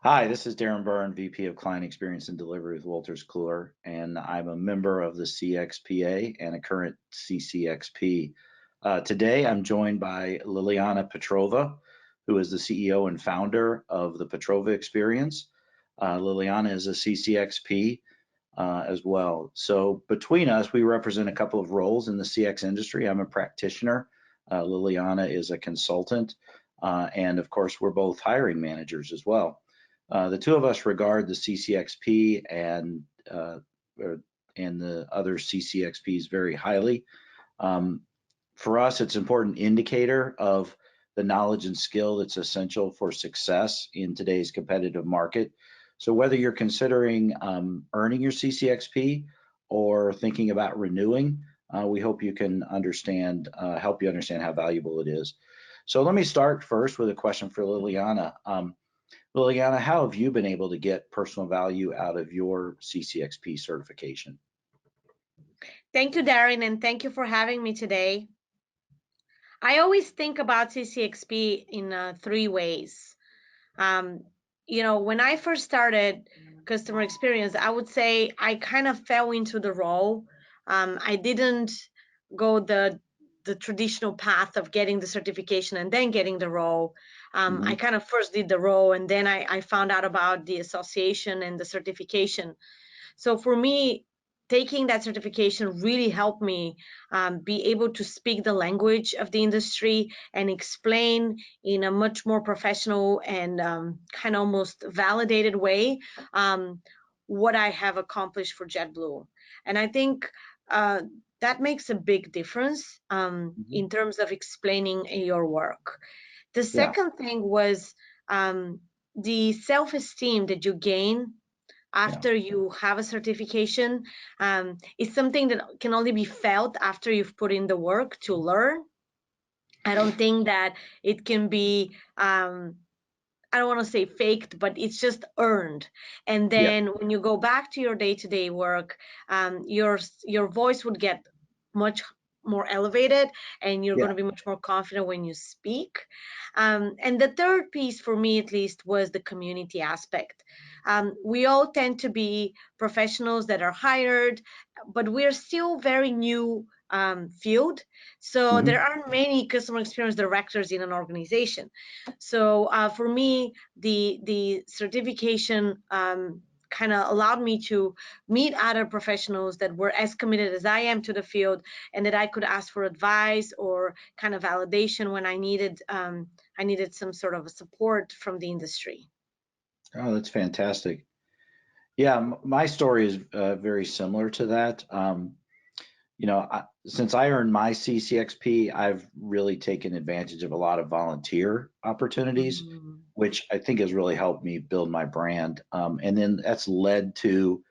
Hi, this is Darren Byrne, VP of Client Experience and Delivery with Wolters Kluwer, and I'm a member of the CXPA and a current CCXP. Today, I'm joined by Liliana Petrova, who is the CEO and founder of the Petrova Experience. Liliana is a CCXP as well. So between us, we represent a couple of roles in the CX industry. I'm a practitioner. Liliana is a consultant. And of course, we're both hiring managers as well. The two of us regard the CCXP and the other CCXPs very highly. For us, it's an important indicator of the knowledge and skill that's essential for success in today's competitive market. So whether you're considering earning your CCXP or thinking about renewing, we hope you can help you understand how valuable it is. So let me start first with a question for Liliana. Liliana, how have you been able to get personal value out of your CCXP certification? Thank you, Darren, and thank you for having me today. I always think about CCXP in three ways. When I first started customer experience, I would say I kind of fell into the role. I didn't go the traditional path of getting the certification and then getting the role. I kind of first did the role, and then I found out about the association and the certification. So for me, taking that certification really helped me be able to speak the language of the industry and explain in a much more professional and kind of almost validated way what I have accomplished for JetBlue. And I think that makes a big difference in terms of explaining your work. The second thing was the self-esteem that you gain after you have a certification. Is something that can only be felt after you've put in the work to learn. I don't think that it can be I don't want to say faked, but it's just earned. And then when you go back to your day-to-day work, your voice would get much more elevated, and you're going to be much more confident when you speak. And the third piece, for me at least, was the community aspect. We all tend to be professionals that are hired, but we're still very new field. So there aren't many customer experience directors in an organization. So for me, the certification kind of allowed me to meet other professionals that were as committed as I am to the field, and that I could ask for advice or kind of validation when I needed some sort of a support from the industry. Oh, that's fantastic. Yeah, my story is very similar to that. Since I earned my CCXP, I've really taken advantage of a lot of volunteer opportunities, which I think has really helped me build my brand. And then that's led to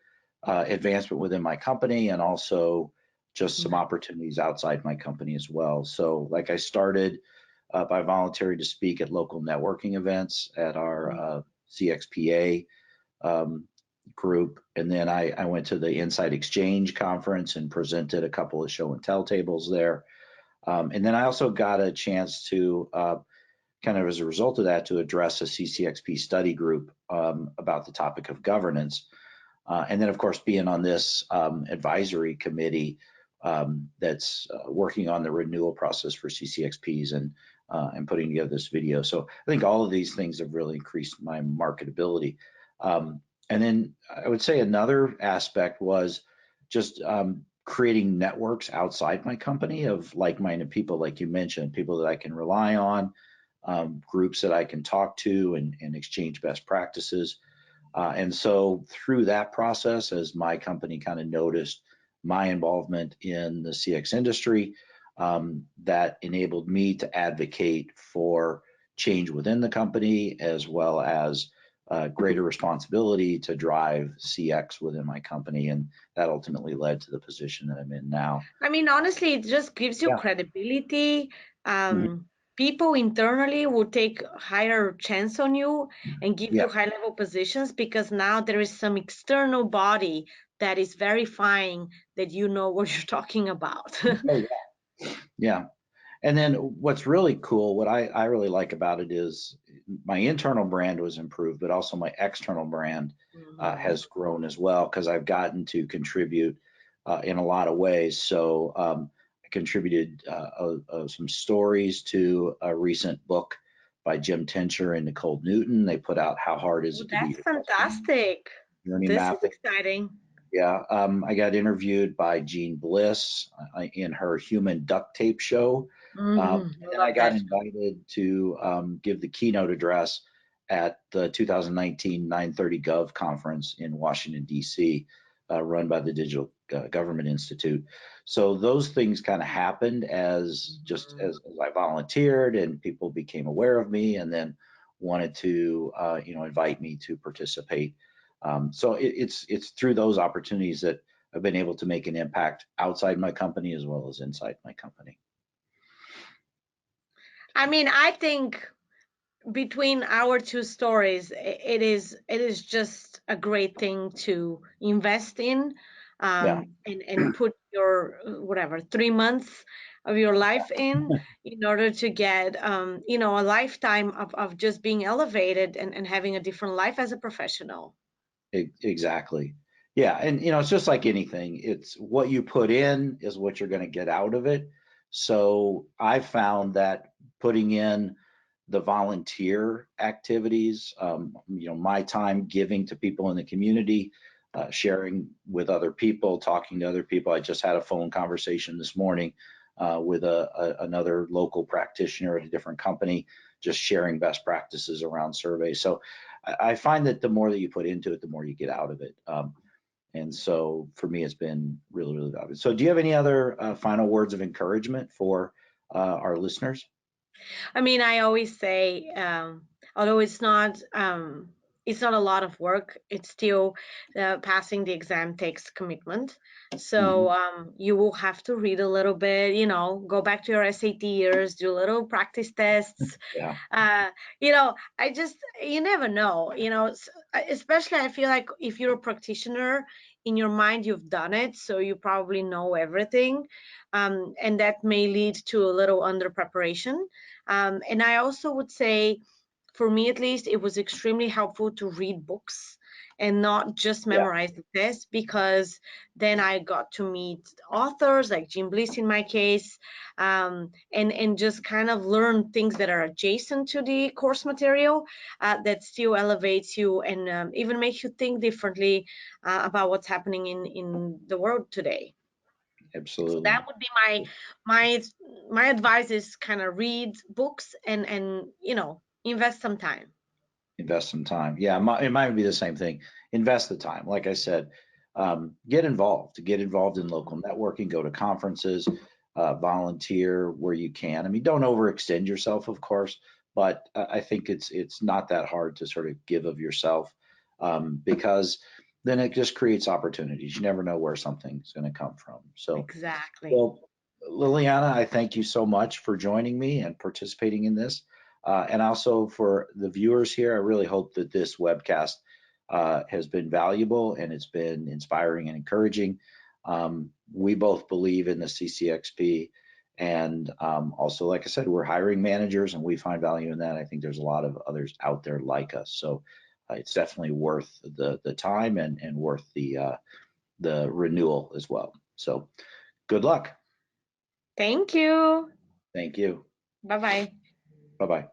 advancement within my company and also just some opportunities outside my company as well. So like I started by volunteering to speak at local networking events at our CXPA group, and then I went to the Inside Exchange conference and presented a couple of show and tell tables there. And then I also got a chance to kind of as a result of that to address a CCXP study group about the topic of governance. And then of course being on this advisory committee that's working on the renewal process for CCXPs and putting together this video. So I think all of these things have really increased my marketability. And then I would say another aspect was just creating networks outside my company of like-minded people, like you mentioned, people that I can rely on, groups that I can talk to and exchange best practices. And so through that process, as my company kind of noticed my involvement in the CX industry, that enabled me to advocate for change within the company, as well as greater responsibility to drive CX within my company, and that ultimately led to the position that I'm in now. I mean, honestly, it just gives you credibility. People internally will take higher chance on you and give you high level positions, because now there is some external body that is verifying that you know what you're talking about. Oh, yeah. And then what's really cool, what I really like about it is my internal brand was improved, but also my external brand Mhm. has grown as well because I've gotten to contribute in a lot of ways. So I contributed some stories to a recent book by Jim Tincher and Nicole Newton. They put out How Hard Is Oh, It to Be that's Your Customer fantastic. Journey This is Mapping. exciting. Yeah, I got interviewed by Jean Bliss in her Human Duct Tape show. I And then I love got that. invited to give the keynote address at the 2019 930 Gov conference in Washington, D.C., run by the Digital Government Institute. So those things kind of happened as just Mhm. as I volunteered and people became aware of me and then wanted to, invite me to participate. So it's through those opportunities that I've been able to make an impact outside my company as well as inside my company. I mean, I think between our two stories, it is just a great thing to invest in, Yeah, and put your whatever 3 months of your life in order to get a lifetime of just being elevated and having a different life as a professional. exactly. Yeah, and it's just like anything. It's what you put in is what you're going to get out of it. So I found that putting in the volunteer activities, my time giving to people in the community, sharing with other people, talking to other people. I just had a phone conversation this morning with another local practitioner at a different company, just sharing best practices around surveys. So I find that the more that you put into it, the more you get out of it. And so for me, it's been really, really valuable. So do you have any other final words of encouragement for our listeners? I mean, I always say, although it's not a lot of work, it's still passing the exam takes commitment. Hmm. So you will have to read a little bit, go back to your SAT years, do little practice tests. Yeah, Uh, you never know, especially I feel like if you're a practitioner, in your mind you've done it, so you probably know everything, and that may lead to a little under preparation. And I also would say, for me at least, it was extremely helpful to read books and not just yeah, memorize the test, because then I got to meet authors like Jim Bliss in my case, and just kind of learn things that are adjacent to the course material, that still elevates you and even makes you think differently about what's happening in the world today. So that absolutely. would be my my advice is kind of read books and invest some time. Invest some time. Yeah, it might be the same thing. Invest the time. Like I said, get involved. Get involved in local networking. Go to conferences. Volunteer where you can. I mean, don't overextend yourself, of course, but I think it's not that hard to sort of give of yourself, because then it just creates opportunities. You never know where something's going to come from. So, Exactly. well, Liliana, I thank you so much for joining me and participating in this. And also for the viewers here, I really hope that this webcast has been valuable and it's been inspiring and encouraging. We both believe in the CCXP. And also, like I said, we're hiring managers and we find value in that. I think there's a lot of others out there like us. So it's definitely worth the time and worth the renewal as well. So good luck. Thank you. Thank you. Bye bye. Bye bye.